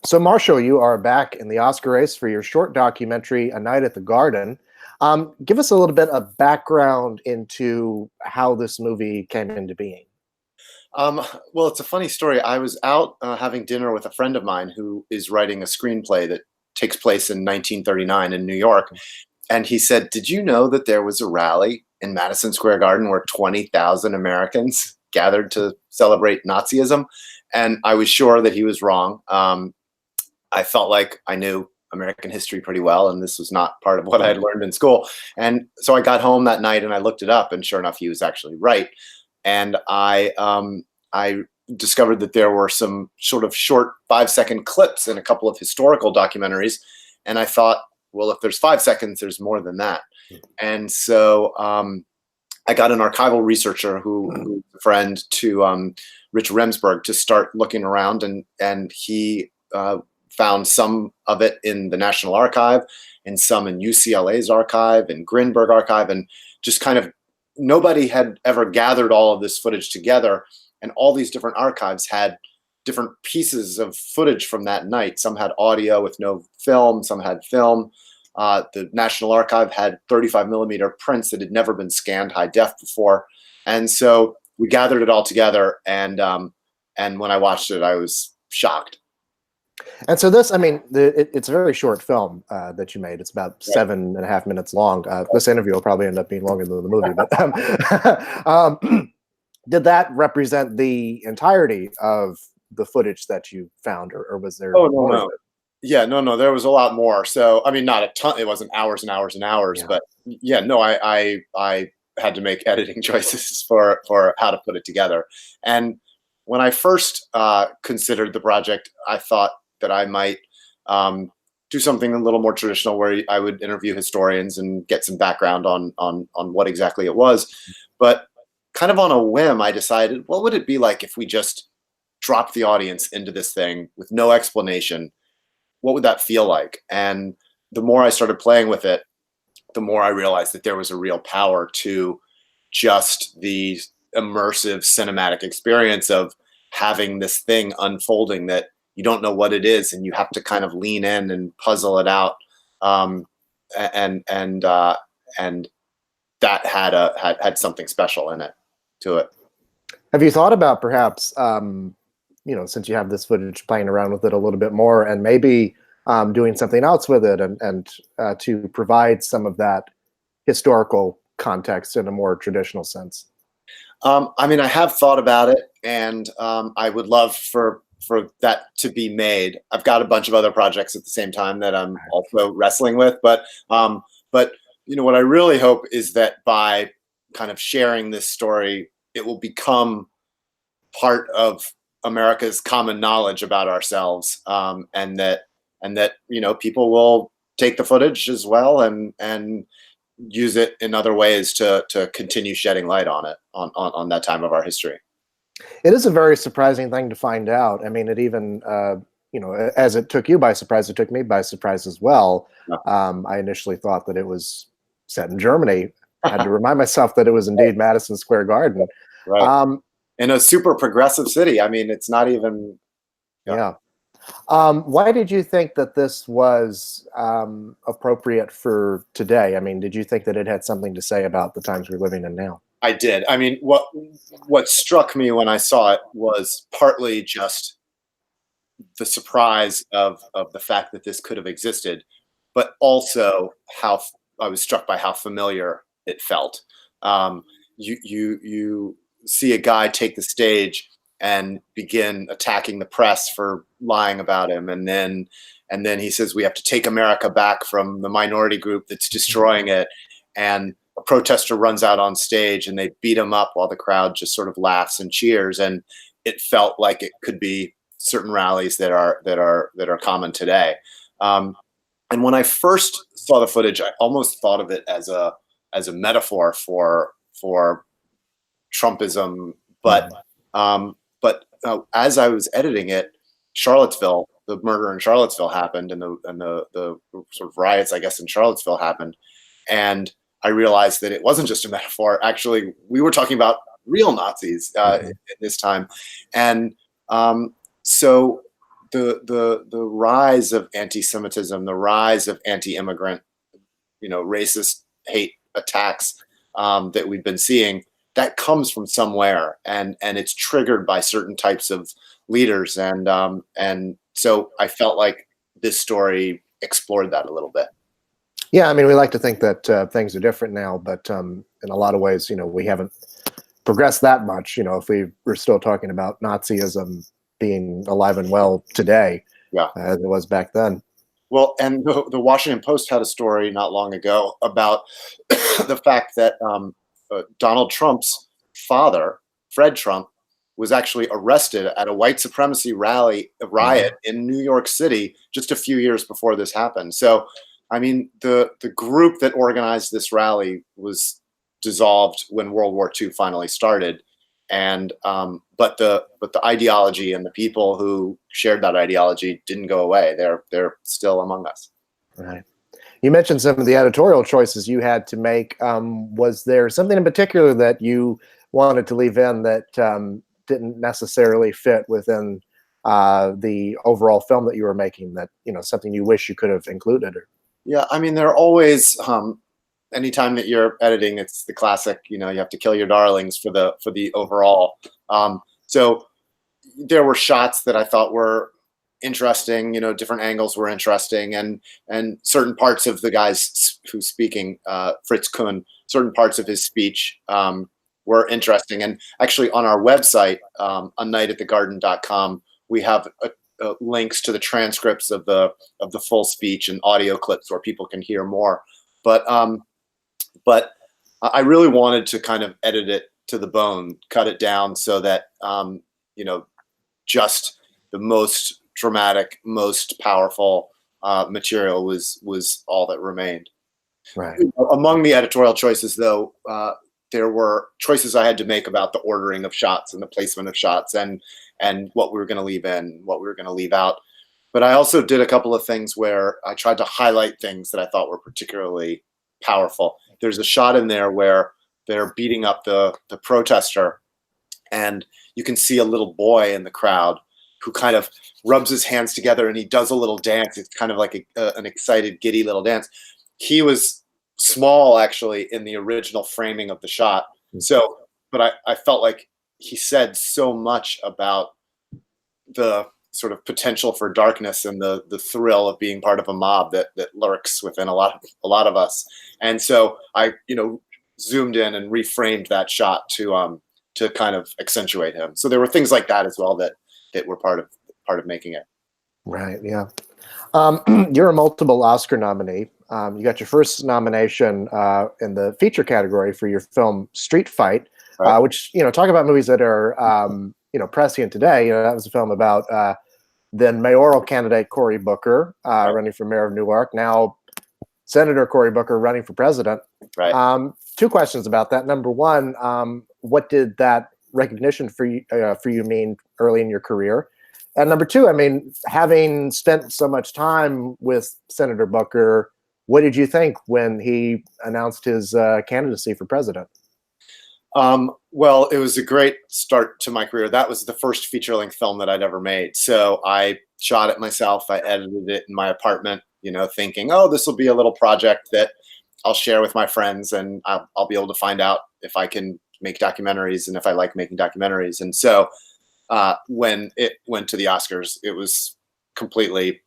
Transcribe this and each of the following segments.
So, Marshall, you are back in the Oscar race for your short documentary, A Night at the Garden. Give us a little bit of background into how this movie came into being. Um, well, it's a funny story. I was out having dinner with a friend of mine who is writing a screenplay that takes place in 1939 in New York. And he said, "Did you know that there was a rally in Madison Square Garden where 20,000 Americans gathered to celebrate Nazism?" And I was sure that he was wrong. I felt like I knew American history pretty well, and this was not part of what I had learned in school. And so I got home that night and I looked it up, and sure enough, he was actually right. And I discovered that there were some sort of short 5-second clips in a couple of historical documentaries, and I thought, well, if there's 5 seconds, there's more than that. And so I got an archival researcher who's a friend to Rich Remsburg to start looking around, and he found some of it in the National Archive and some in UCLA's archive and Grinberg archive, and just kind of nobody had ever gathered all of this footage together, and all these different archives had different pieces of footage from that night. Some had audio with no film, some had film. The National Archive had 35 millimeter prints that had never been scanned high def before, and so we gathered it all together. And when I watched it, I was shocked. And so this, I mean, it's a very short film that you made. It's about Right. 7.5 minutes long. This interview will probably end up being longer than the movie. But did that represent the entirety of the footage that you found, or was there Oh no, more of no. it? Yeah, no, there was a lot more. So, I mean, not a ton. It wasn't hours and hours and hours, Yeah. but yeah, no, I had to make editing choices for how to put it together. And when I first considered the project, I thought that I might do something a little more traditional, where I would interview historians and get some background on what exactly it was. But kind of on a whim, I decided, what would it be like if we just dropped the audience into this thing with no explanation? What would that feel like? And the more I started playing with it, the more I realized that there was a real power to just the immersive cinematic experience of having this thing unfolding that you don't know what it is, and you have to kind of lean in and puzzle it out. Um, and and uh, and that had something special in it to it. Have you thought about perhaps, since you have this footage, playing around with it a little bit more, and maybe doing something else with it, and to provide some of that historical context in a more traditional sense? I mean, I have thought about it, and I would love for that to be made. I've got a bunch of other projects at the same time that I'm also wrestling with, but what I really hope is that by kind of sharing this story, it will become part of America's common knowledge about ourselves, and that people will take the footage as well and use it in other ways to continue shedding light on it on that time of our history. It is a very surprising thing to find out. I mean, it even, as it took you by surprise, it took me by surprise as well. Yeah. I initially thought that it was set in Germany. I had to remind myself that it was indeed Madison Square Garden. Right. Um, In a super progressive city. I mean, it's not even. Yeah. yeah. Why did you think that this was appropriate for today? I mean, did you think that it had something to say about the times we're living in now? I did. I mean, what struck me when I saw it was partly just the surprise of the fact that this could have existed, but also I was struck by how familiar it felt. You see a guy take the stage and begin attacking the press for lying about him, and then he says, we have to take America back from the minority group that's destroying it. And a protester runs out on stage and they beat him up while the crowd just sort of laughs and cheers. And it felt like it could be certain rallies that are common today. And when I first saw the footage, I almost thought of it as a metaphor for Trumpism, but as I was editing it, Charlottesville, the murder in Charlottesville happened, and the sort of riots, I guess, in Charlottesville happened, and I realized that it wasn't just a metaphor. Actually, we were talking about real Nazis at this time, and so the rise of anti-Semitism, the rise of anti-immigrant, racist hate attacks that we've been seeing, that comes from somewhere, and it's triggered by certain types of leaders, and so I felt like this story explored that a little bit. Yeah, I mean, we like to think that things are different now, but in a lot of ways, we haven't progressed that much. If we're still talking about Nazism being alive and well today, Yeah. as it was back then. Well, and the Washington Post had a story not long ago about the fact that Donald Trump's father, Fred Trump, was actually arrested at a white supremacy riot in New York City just a few years before this happened. So, I mean, the group that organized this rally was dissolved when World War II finally started, and but the ideology and the people who shared that ideology didn't go away. They're still among us. Right. You mentioned some of the editorial choices you had to make. Was there something in particular that you wanted to leave in that didn't necessarily fit within the overall film that you were making? That something you wish you could have included? Or... Yeah, I mean, there are always anytime that you're editing, it's the classic. You have to kill your darlings for the overall. So there were shots that I thought were interesting. Different angles were interesting, and certain parts of the guys who's speaking, Fritz Kuhn, certain parts of his speech were interesting. And actually, on our website, anightatthegarden.com, we have links to the transcripts of the full speech and audio clips where people can hear more. But I really wanted to kind of edit it to the bone, cut it down so that just the most dramatic, most powerful material was all that remained. Right. Among the editorial choices, though, there were choices I had to make about the ordering of shots and the placement of shots, and what we were going to leave in, what we were going to leave out. But I also did a couple of things where I tried to highlight things that I thought were particularly powerful. There's a shot in there where they're beating up the protester, and you can see a little boy in the crowd who kind of rubs his hands together and he does a little dance. It's kind of like an excited, giddy little dance. He was small, actually, in the original framing of the shot. So, but I felt like he said so much about the sort of potential for darkness and the thrill of being part of a mob that lurks within a lot of us. And so I zoomed in and reframed that shot to kind of accentuate him. So there were things like that as well that were part of making it. Right. Yeah. You're a multiple Oscar nominee. You got your first nomination in the feature category for your film Street Fight, Right. Which talk about movies that are prescient today. That was a film about then mayoral candidate Cory Booker running for mayor of Newark. Now Senator Cory Booker running for president. Right. Two questions about that. Number one, what did that recognition for you mean early in your career? And number two, I mean, having spent so much time with Senator Booker, what did you think when he announced his candidacy for president? Well, it was a great start to my career. That was the first feature-length film that I'd ever made. So I shot it myself. I edited it in my apartment, thinking, oh, this will be a little project that I'll share with my friends, and I'll be able to find out if I can make documentaries and if I like making documentaries. And so when it went to the Oscars, it was completely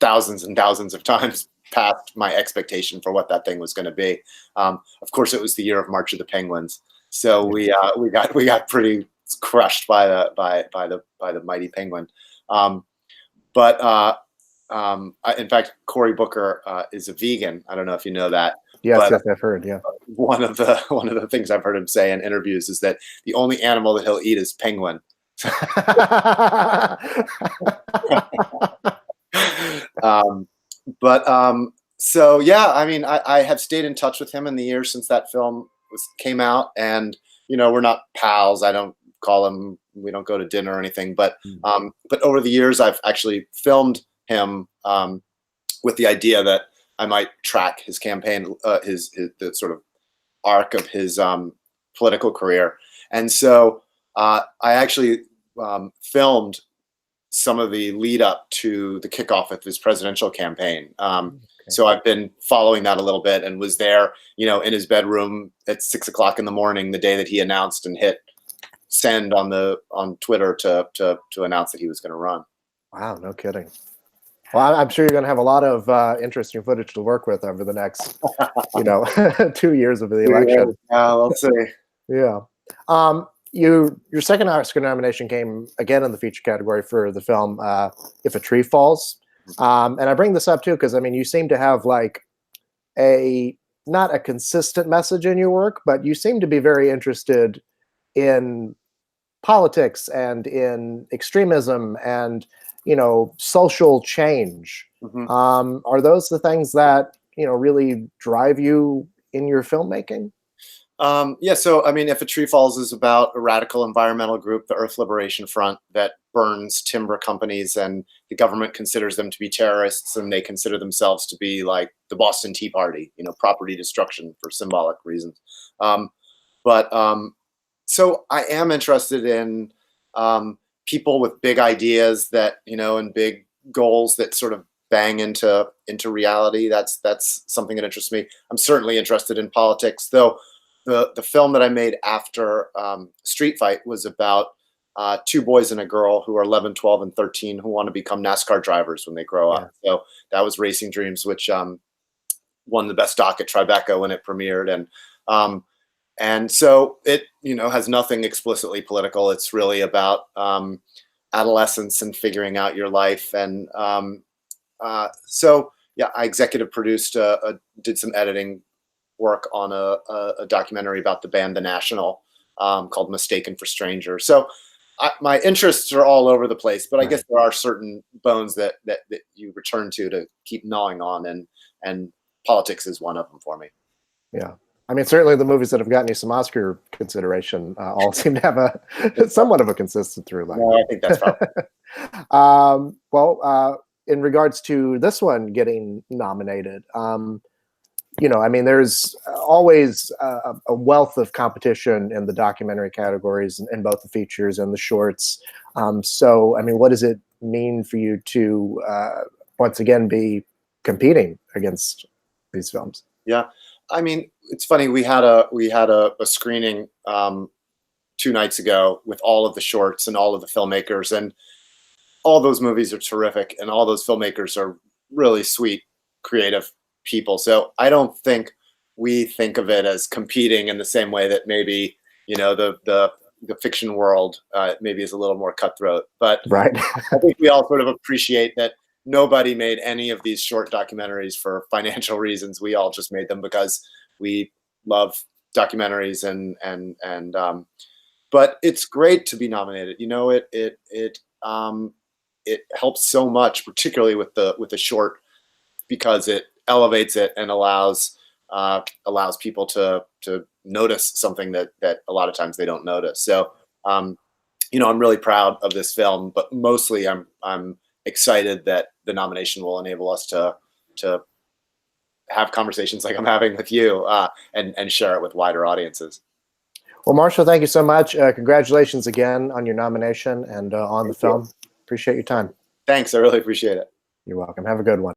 thousands and thousands of times past my expectation for what that thing was going to be. Of course, it was the year of March of the Penguins, so we got pretty crushed by the mighty penguin. In fact, Cory Booker is a vegan. I don't know if you know that. Yes, I've heard. Yeah. One of the things I've heard him say in interviews is that the only animal that he'll eat is penguin. So yeah, I mean, I have stayed in touch with him in the years since that film came out, and we're not pals. I don't call him. We don't go to dinner or anything. But over the years, I've actually filmed him with the idea that I might track his campaign, the sort of arc of his political career. And so I actually filmed some of the lead up to the kickoff of his presidential campaign. Okay. So I've been following that a little bit, and was there, in his bedroom at 6 o'clock in the morning, the day that he announced, and hit send on Twitter to announce that he was going to run. Wow, no kidding. Well, I'm sure you're going to have a lot of interesting footage to work with over the next, 2 years of the election. Yeah, let's see. Yeah. Your second Oscar nomination came again in the feature category for the film "If a Tree Falls," and I bring this up too because I mean you seem to have like not a consistent message in your work, but you seem to be very interested in politics and in extremism and social change. Mhm. Are those the things that really drive you in your filmmaking? Yeah, so I mean, If a Tree Falls is about a radical environmental group, the Earth Liberation Front, that burns timber companies, and the government considers them to be terrorists, and they consider themselves to be like the Boston Tea Party, property destruction for symbolic reasons. But so I am interested in people with big ideas that and big goals that sort of bang into reality. That's something that interests me. I'm certainly interested in politics, though. The film that I made after Street Fight was about two boys and a girl who are 11, 12, and 13 who want to become NASCAR drivers when they grow up. So that was Racing Dreams, which won the best doc at Tribeca when it premiered, and so it has nothing explicitly political. It's really about adolescence and figuring out your life, and so yeah, I executive produced, did some editing work on a documentary about the band The National, called Mistaken for Stranger. So my interests are all over the place, but I guess there are certain bones that you return to keep gnawing on, and politics is one of them for me. Yeah. I mean, certainly the movies that have gotten you some Oscar consideration all seem to have a somewhat of a consistent through line. No, I think that's probably. Well, in regards to this one getting nominated, I mean, there's always a wealth of competition in the documentary categories, in both the features and the shorts. So, I mean, what does it mean for you to once again be competing against these films? Yeah, I mean, it's funny. We had a screening 2 nights ago with all of the shorts and all of the filmmakers, and all those movies are terrific, and all those filmmakers are really sweet, creative people. So I don't think we think of it as competing in the same way that maybe the fiction world maybe is a little more cutthroat. But Right. I think we all sort of appreciate that nobody made any of these short documentaries for financial reasons. We all just made them because we love documentaries, and but it's great to be nominated. It helps so much, particularly with the short, because it elevates it and allows people to notice something that a lot of times they don't notice. So I'm really proud of this film, but mostly I'm excited that the nomination will enable us to have conversations like I'm having with you, and share it with wider audiences. Well, Marshall, thank you so much. Congratulations again on your nomination and on the film. Appreciate your time. Thanks, I really appreciate it. You're welcome. Have a good one.